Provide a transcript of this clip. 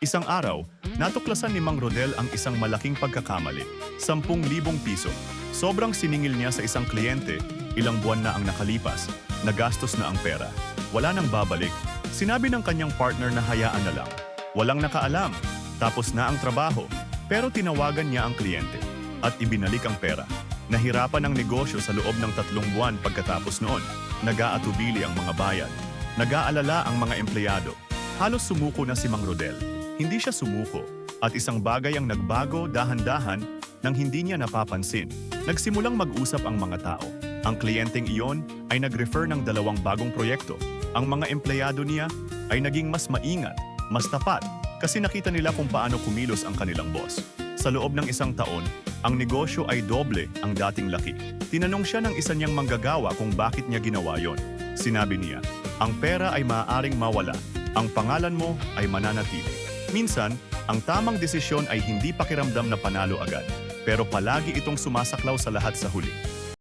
Isang araw, natuklasan ni Mang Rodel ang isang malaking pagkakamali. 10,000 piso. Sobrang siningil niya sa isang kliyente. Ilang buwan na ang nakalipas. Nagastos na ang pera. Wala nang babalik. Sinabi ng kanyang partner na hayaan na lang. Walang nakaalam. Tapos na ang trabaho. Pero tinawagan niya ang kliyente at ibinalik ang pera. Nahirapan ang negosyo sa loob ng 3 buwan pagkatapos noon. Nag-aatubili ang mga bayad. Nag-aalala ang mga empleyado. Halos sumuko na si Mang Rodel. Hindi siya sumuko at isang bagay ang nagbago dahan-dahan nang hindi niya napapansin. Nagsimulang mag-usap ang mga tao. Ang kliyenteng iyon ay nag-refer ng 2 bagong proyekto. Ang mga empleyado niya ay naging mas maingat, mas tapat kasi nakita nila kung paano kumilos ang kanilang boss. Sa loob ng 1 taon, ang negosyo ay doble ang dating laki. Tinanong siya ng isa niyang manggagawa kung bakit niya ginawa yon. Sinabi niya, ang pera ay maaaring mawala, ang pangalan mo ay mananatili. Minsan, ang tamang desisyon ay hindi pakiramdam na panalo agad, pero palagi itong sumasaklaw sa lahat sa huli.